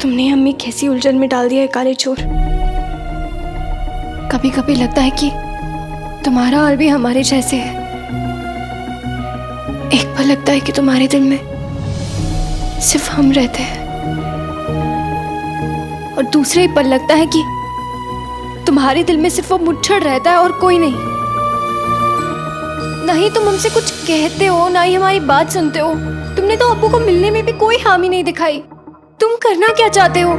तुमने हमें कैसी उलझन में डाल दिया है काले चोर। कभी कभी लगता है कि तुम्हारा और भी हमारे जैसे है। एक पल लगता है कि तुम्हारे दिल में सिर्फ हम रहते हैं, और दूसरे पल लगता है कि तुम्हारे दिल में सिर्फ वो मुच्छड़ रहता है और कोई नहीं। ना ही तुम हमसे कुछ कहते हो, ना ही हमारी बात सुनते हो। तुमने तो अब्बू को मिलने में भी कोई हामी नहीं दिखाई। तुम करना क्या चाहते हो?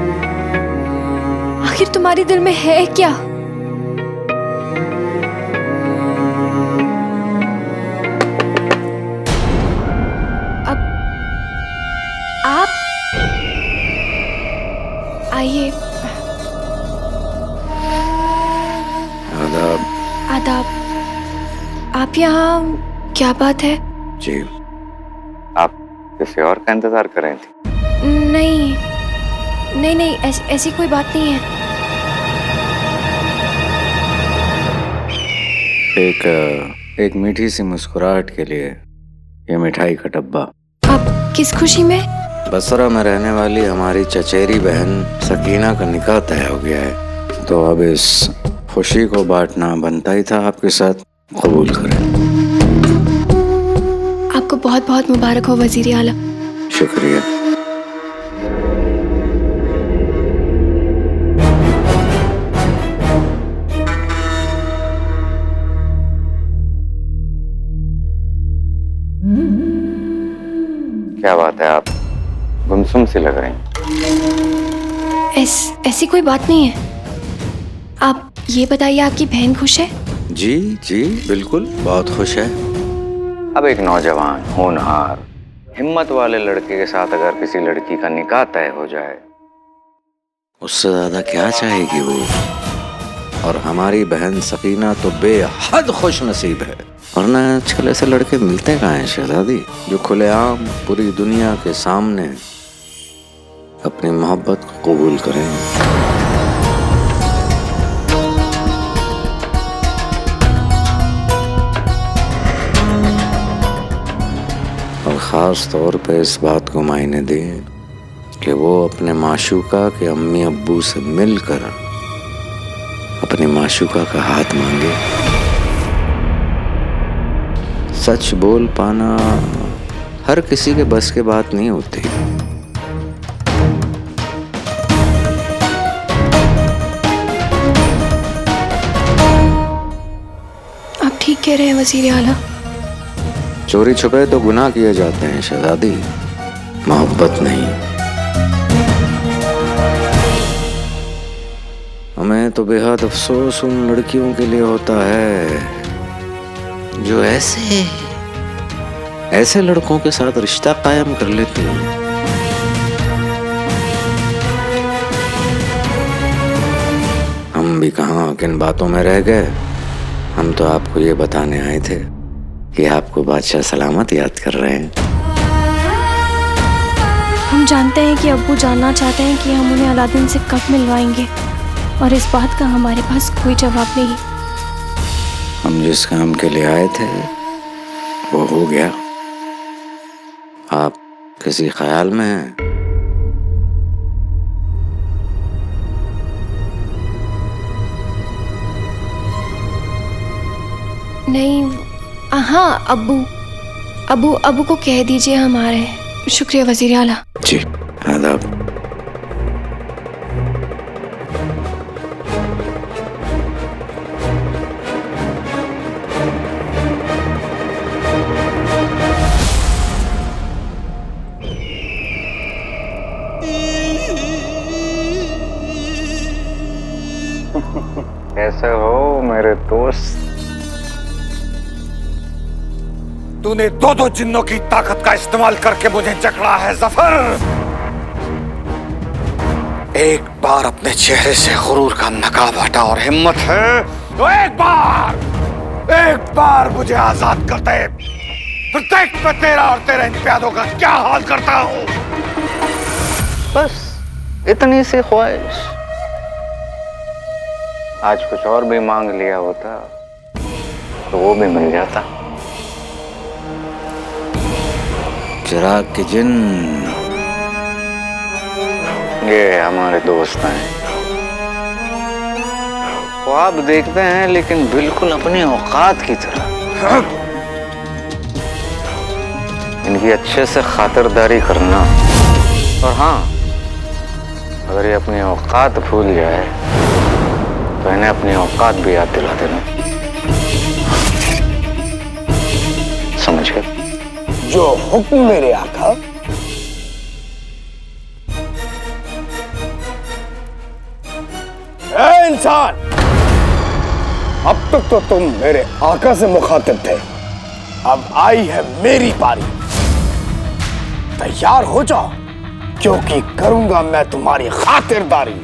आखिर तुम्हारे दिल में है क्या? अब आप आइए। आदाब। आदाब। आप यहाँ क्या बात है? जी, आप किसी और का इंतजार कर रही थी? नहीं नहीं नहीं, ऐसी कोई बात नहीं है। एक मीठी सी मुस्कुराहट के लिए ये मिठाई का डब्बा। आप किस खुशी में? बसरा में रहने वाली हमारी चचेरी बहन सकीना का निकाह तय हो गया है, तो अब इस खुशी को बांटना बनता ही था आपके साथ। कबूल करें। आपको बहुत बहुत मुबारक हो वजीर आला। शुक्रिया। क्या बात है, आप गुमसुम सी लग रही हैं। ऐसी कोई बात नहीं है। आप ये बताइए, आपकी बहन खुश है? जी जी बिल्कुल, बहुत खुश है। अब एक नौजवान होनहार हिम्मत वाले लड़के के साथ अगर किसी लड़की का निकाह तय हो जाए, उससे ज्यादा क्या चाहेगी वो। और हमारी बहन सकीना तो बेहद खुश नसीब है, वरना आजकल ऐसे लड़के मिलते कहाँ हैं शहजादी, जो खुलेआम पूरी दुनिया के सामने अपनी मोहब्बत को कबूल करें। और ख़ास तौर पे इस बात को मायने दें कि वो अपने माशूका के अम्मी अब्बू से मिलकर अपनी माशूका का हाथ मांगे। सच बोल पाना हर किसी के बस के बात नहीं होती। आप ठीक कह रहे हैं वजीर आला। चोरी छुपे तो गुनाह किए जाते हैं शहजादी, मोहब्बत नहीं। हमें तो बेहद अफसोस उन लड़कियों के लिए होता है जो ऐसे लड़कों के साथ रिश्ता कायम कर लेती हैं। हम भी कहाँ किन बातों में रह गए। हम तो आपको ये बताने आए थे कि आपको बादशाह सलामत याद कर रहे हैं। हम जानते हैं कि अब्बू जानना चाहते हैं कि हम उन्हें अलादीन से कब मिलवाएंगे, और इस बात का हमारे पास कोई जवाब नहीं। हम जिस काम के लिए आए थे वो हो गया। आप किसी ख्याल में हैं? नहीं। हाँ, अब्बू को कह दीजिए हम आ रहे हैं। शुक्रिया वजीर आला। जी आदाब। कैसे हो मेरे दोस्त? तूने दो जिन्नों की ताकत का इस्तेमाल करके मुझे जकड़ा है जफर। एक बार अपने चेहरे से गुरूर का नकाब हटा और हिम्मत है तो एक बार मुझे आजाद कर दे, फिर देख मैं तेरा और तेरे इन प्यादों का क्या हाल करता हूं। बस इतनी सी ख्वाहिश। आज कुछ और भी मांग लिया होता तो वो भी मिल जाता। चिराग के जिन्न ये हमारे दोस्त हैं, ख्वाब देखते हैं लेकिन बिल्कुल अपनी औकात की तरह। इनकी अच्छे से खातिरदारी करना, और हाँ, अगर ये अपनी औकात भूल जाए तो इन्हें अपनी औकात भी याद दिला देना। समझ गए? जो हुक्म मेरे आका। ए इंसान, अब तक तो तुम मेरे आका से मुखातिब थे, अब आई है मेरी बारी। तैयार हो जाओ, क्योंकि करूंगा मैं तुम्हारी खातिरदारी।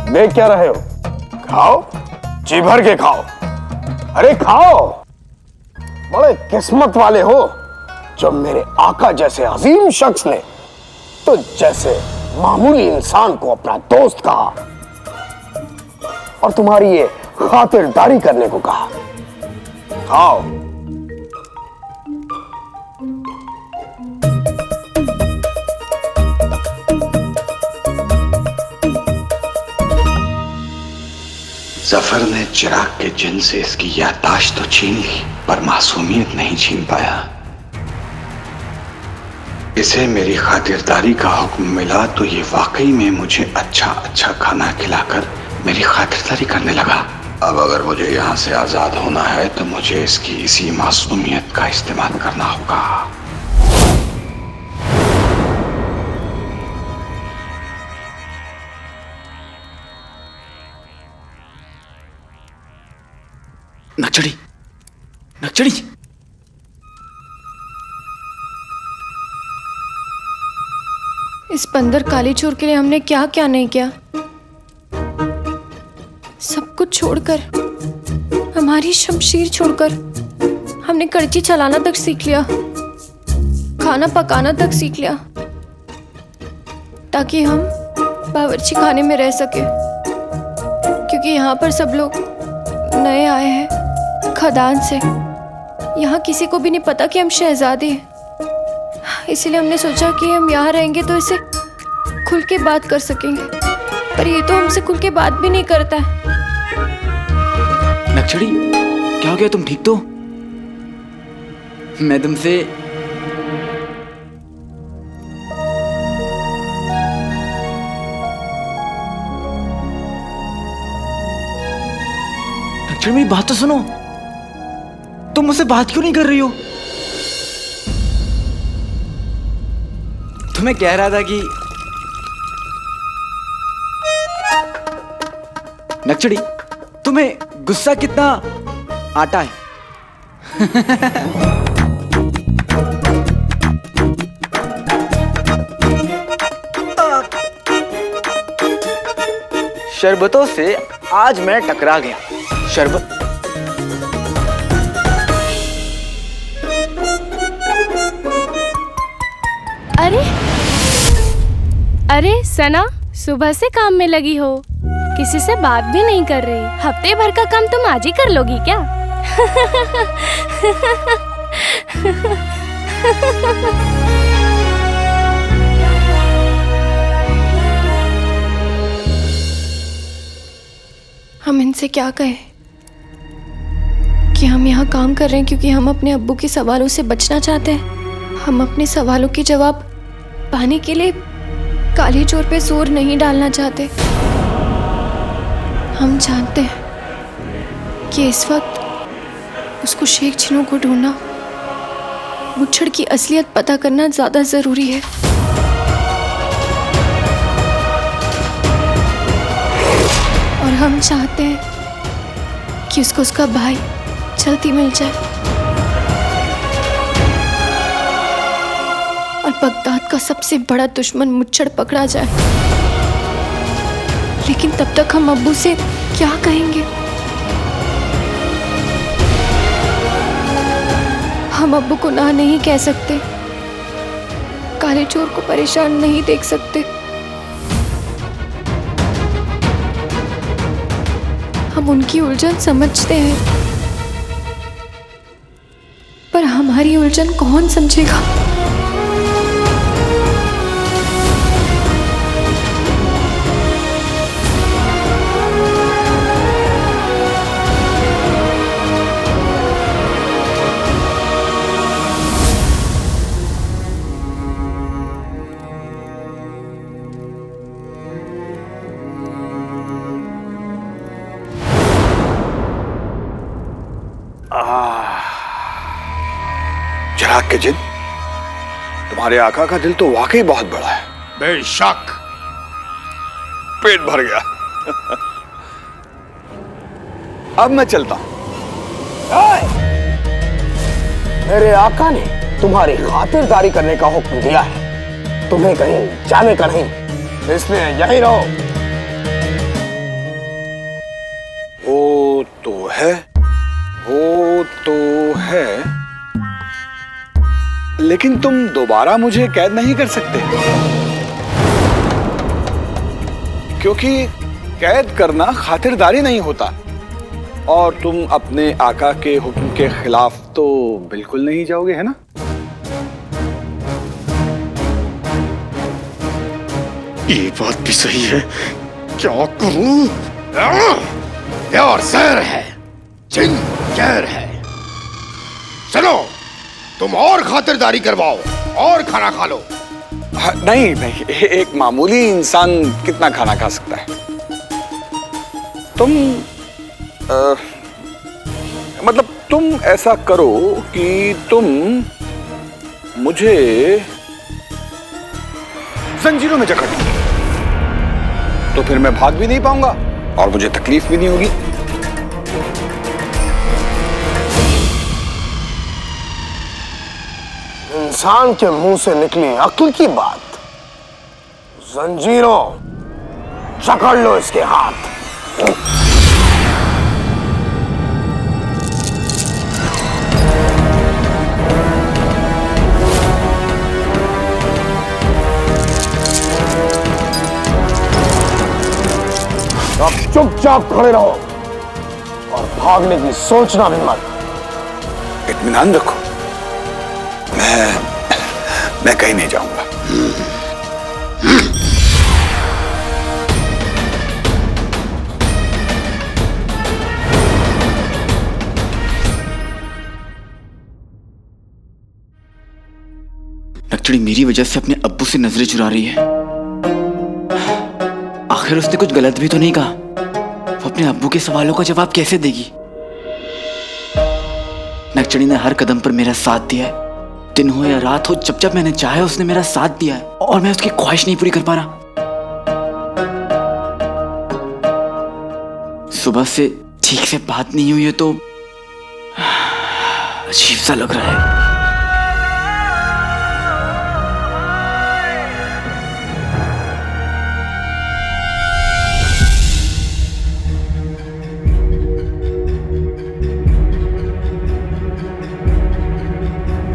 देख क्या रहे हो? खाओ, जी भर के खाओ। अरे खाओ, बड़े किस्मत वाले हो जो मेरे आका जैसे अजीम शख्स ने तो जैसे मामूली इंसान को अपना दोस्त कहा और तुम्हारी ये खातिरदारी करने को कहा। खाओ। जफर ने चिराग के जिन से इसकी याददाश्त तो छीन ली, पर मासूमियत नहीं छीन पाया। इसे मेरी खातिरदारी का हुक्म मिला तो ये वाकई में मुझे अच्छा अच्छा खाना खिलाकर मेरी खातिरदारी करने लगा। अब अगर मुझे यहाँ से आजाद होना है तो मुझे इसकी इसी मासूमियत का इस्तेमाल करना होगा। नक्सड़ी, नक्सड़ी, इस बंदर काली चोर के लिए हमने क्या क्या नहीं किया। सब कुछ छोड़कर, हमारी शमशीर छोड़कर, हमने कड़ची चलाना तक सीख लिया, खाना पकाना तक सीख लिया, ताकि हम बावर्ची खाने में रह सके। क्योंकि यहाँ पर सब लोग नए आए हैं खदान से, यहाँ किसी को भी नहीं पता कि हम शहजादे हैं। इसीलिए हमने सोचा कि हम यहाँ रहेंगे तो इसे खुल के बात कर सकेंगे, पर ये तो हमसे खुल के बात भी नहीं करता है। नक्सड़ी, क्या हो गया? तुम ठीक तो? मैं तुमसे नक्सड़ी, मेरी बात तो सुनो। तुम मुझसे बात क्यों नहीं कर रही हो? तुम्हें कह रहा था कि नक्सड़ी, तुम्हें गुस्सा कितना आता है? शरबतों से आज मैं टकरा गया। शरबत अरे सना, सुबह से काम में लगी हो, किसी से बात भी नहीं कर रही। हफ्ते भर का काम तुम आज ही कर लोगी क्या? हम इनसे क्या कहें कि हम यहाँ काम कर रहे हैं क्योंकि हम अपने अब्बू के सवालों से बचना चाहते हैं। हम अपने सवालों के जवाब पाने के लिए काली चोर पे जोर नहीं डालना चाहते। हम जानते हैं कि इस वक्त उसको शेख चिन्नू को ढूंढना, मुच्छड़ की असलियत पता करना ज्यादा जरूरी है। और हम चाहते हैं कि उसको उसका भाई जल्दी मिल जाए और बगदाद का सबसे बड़ा दुश्मन मुच्छड़ पकड़ा जाए। लेकिन तब तक हम अब्बू से क्या कहेंगे? हम अब्बू को ना नहीं कह सकते काले चोर को परेशान नहीं देख सकते। हम उनकी उलझन समझते हैं, पर हमारी उलझन कौन समझेगा? चिराग के जिन, तुम्हारे आका का दिल तो वाकई बहुत बड़ा है। बेशक पेट भर गया। अब मैं चलता हूं। मेरे आका ने तुम्हारी खातिरदारी करने का हुक्म दिया है, तुम्हें कहीं जाने का नहीं, इसलिए यहीं रहो। वो तो है, वो तो है, लेकिन तुम दोबारा मुझे कैद नहीं कर सकते, क्योंकि कैद करना खातिरदारी नहीं होता, और तुम अपने आका के हुक्म के खिलाफ तो बिल्कुल नहीं जाओगे, है ना? ये बात भी सही है, क्या करूं? प्यार जहर है, जिन जहर है। चलो तुम और खातिरदारी करवाओ और खाना खा लो। नहीं नहीं, एक मामूली इंसान कितना खाना खा सकता है? तुम मतलब तुम ऐसा करो कि तुम मुझे जंजीरों में जकड़ लो, तो फिर मैं भाग भी नहीं पाऊंगा और मुझे तकलीफ भी नहीं होगी। इंसान के मुंह से निकली अक्ल की बात, जंजीरों जकड़ लो इसके हाथ। अब चुपचाप खड़े रहो और भागने की सोचना भी मत। इत्मीनान रखो, मैं कहीं नहीं जाऊंगा। नक्चड़ी मेरी वजह से अपने अब्बू से नजरें चुरा रही है। आखिर उसने कुछ गलत भी तो नहीं कहा, वो अपने अब्बू के सवालों का जवाब कैसे देगी? नक्चड़ी ने हर कदम पर मेरा साथ दिया है, दिन हो या रात हो, जब जब मैंने चाहा उसने मेरा साथ दिया है, और मैं उसकी ख्वाहिश नहीं पूरी कर पा रहा। सुबह से ठीक से बात नहीं हुई है तो अजीब सा लग रहा है।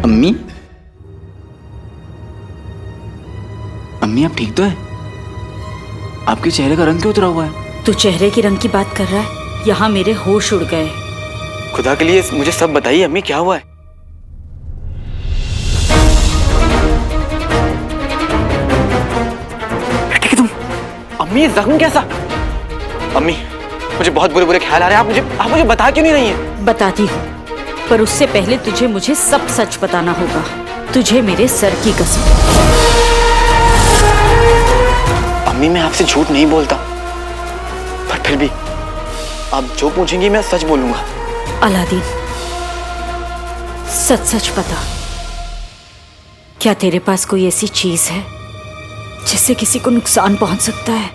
अम्मी, अम्मी आप ठीक तो है? आपके चेहरे का रंग क्यों उतरा हुआ है? तू चेहरे के रंग की बात कर रहा है? यहाँ मेरे होश उड़ गए। खुदा के लिए मुझे सब बताइए अम्मी, क्या हुआ है? ठीक है तुम? अम्मी जख्म कैसा? अम्मी मुझे बहुत बुरे बुरे ख्याल आ रहे हैं, आप मुझे बता क्यों नहीं रही हैं? बताती हूँ, पर उससे पहले तुझे मुझे सब सच बताना होगा। तुझे मेरे सर की कसम। अम्मी मैं आपसे झूठ नहीं बोलता, पर फिर भी आप जो पूछेंगी मैं सच बोलूंगा। अलादीन, सच सच बता, क्या तेरे पास कोई ऐसी चीज है जिससे किसी को नुकसान पहुंच सकता है?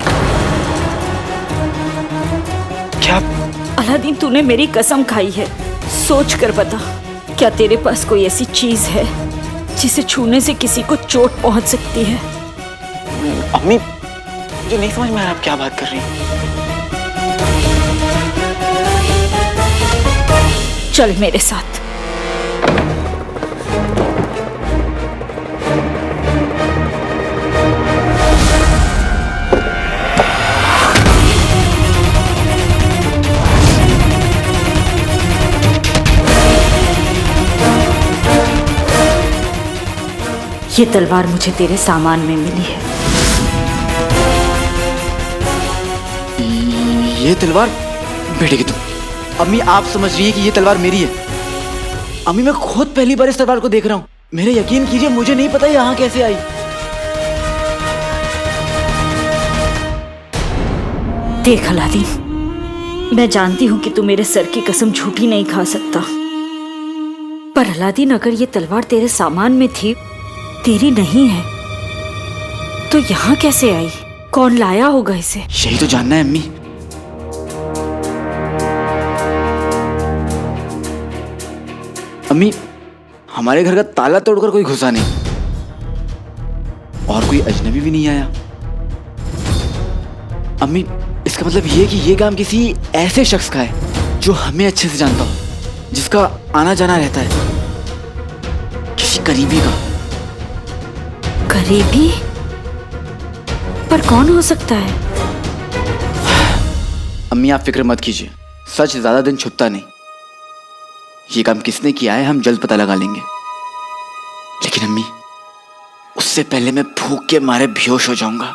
क्या? अलादीन, तूने मेरी कसम खाई है, सोच कर बता, क्या तेरे पास कोई ऐसी चीज है जिसे छूने से किसी को चोट पहुंच सकती है? अम्मी मुझे नहीं समझ में आ रहा आप क्या बात कर रही हैं। चल मेरे साथ। ये तलवार मुझे तेरे सामान में मिली है। ये तलवार बेटे की तुम। अम्मी आप समझ रही है कि ये तलवार मेरी है। अम्मी मैं खुद पहली बार इस तलवार को देख रहा हूँ। मेरे यकीन कीजिए मुझे नहीं पता यहाँ कैसे आई। देख अलादीन, मैं जानती हूँ कि तू मेरे सर की कसम झूठी नहीं खा सकता, पर अलादीन अगर ये तलवार तेरे सामान में थी, तेरी नहीं है, तो यहाँ कैसे आई? कौन लाया होगा इसे? यही तो जानना है अम्मी। अम्मी हमारे घर का ताला तोड़कर कोई घुसा नहीं और कोई अजनबी भी नहीं आया। अम्मी इसका मतलब ये कि ये काम किसी ऐसे शख्स का है जो हमें अच्छे से जानता हो, जिसका आना जाना रहता है, किसी करीबी का। करीबी? पर कौन हो सकता है? अम्मी आप फिक्र मत कीजिए, सच ज्यादा दिन छुपता नहीं। ये काम किसने किया है हम जल्द पता लगा लेंगे। लेकिन अम्मी उससे पहले मैं भूख के मारे बेहोश हो जाऊंगा।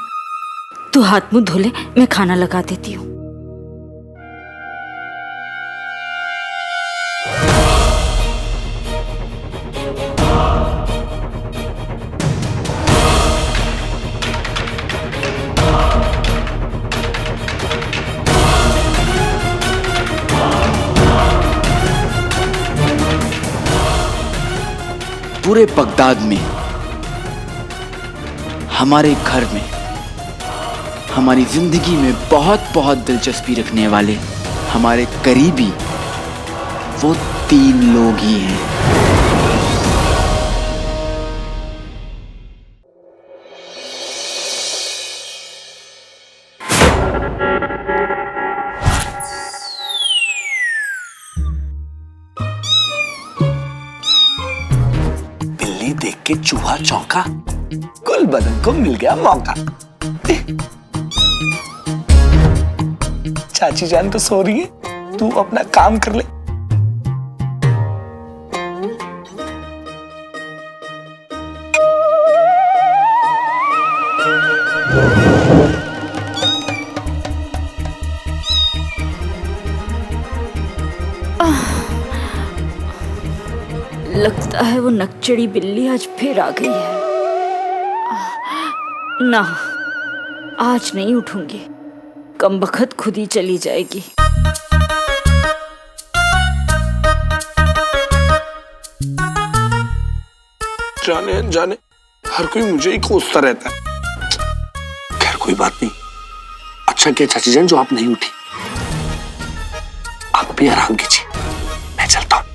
तू हाथ मुंह धो ले, मैं खाना लगा देती हूँ। पूरे बगदाद में, हमारे घर में, हमारी जिंदगी में बहुत बहुत दिलचस्पी रखने वाले हमारे करीबी वो 3 लोग ही हैं। बिल्ली देख के चूहा चौंका, गुलबदन को मिल गया मौका। चाची जान तो सो रही है, तू अपना काम कर ले। लगता है वो नकचड़ी बिल्ली आज फिर आ गई है। ना, आज नहीं उठूंगी, कमबख्त खुद ही चली जाएगी। जाने अनजाने हर कोई मुझे ही कोसता रहता है। खैर कोई बात नहीं, अच्छा किया चाची जान जो आप नहीं उठी। आप भी आराम कीजिए, मैं चलता हूं।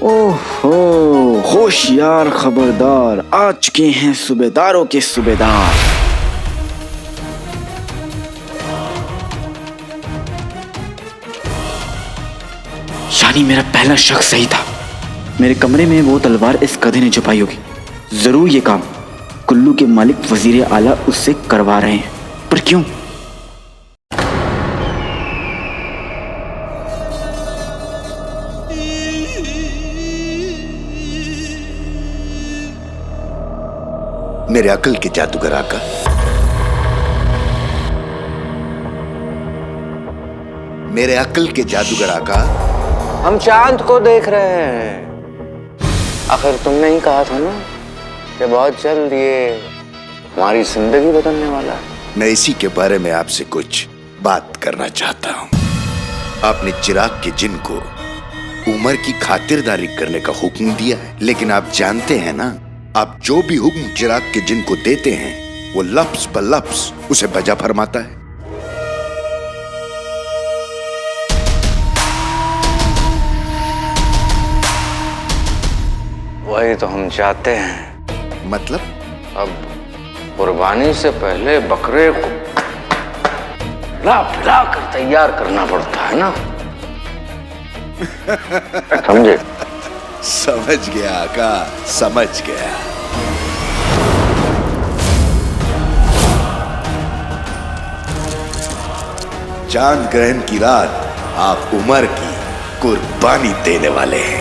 ओहो होशियार खबरदार, आ चुके हैं सूबेदारों के सूबेदार। यानी मेरा पहला शक सही था। मेरे कमरे में वो तलवार इस गधे ने छुपाई होगी। जरूर ये काम कुल्लू के मालिक वजीर आला उससे करवा रहे हैं, पर क्यों? मेरे अकल के जादूगर आका, मेरे अकल के जादूगर आका, हम चांद को देख रहे हैं। आखिर तुमने ही कहा था ना कि बहुत जल्द ये हमारी जिंदगी बदलने वाला है। मैं इसी के बारे में आपसे कुछ बात करना चाहता हूं। आपने चिराग के जिन को उमर की खातिरदारी करने का हुक्म दिया है, लेकिन आप जानते हैं ना, आप जो भी हुक्म चिराग के जिन को देते हैं वो लफ्ज ब लफ्ज उसे बजा फरमाता है। वही तो हम चाहते हैं। मतलब? अब कुर्बानी से पहले बकरे को पिला कर तैयार करना पड़ता है ना। समझे? समझ गया आका, समझ गया। चांद ग्रहण की रात आप उमर की कुर्बानी देने वाले हैं।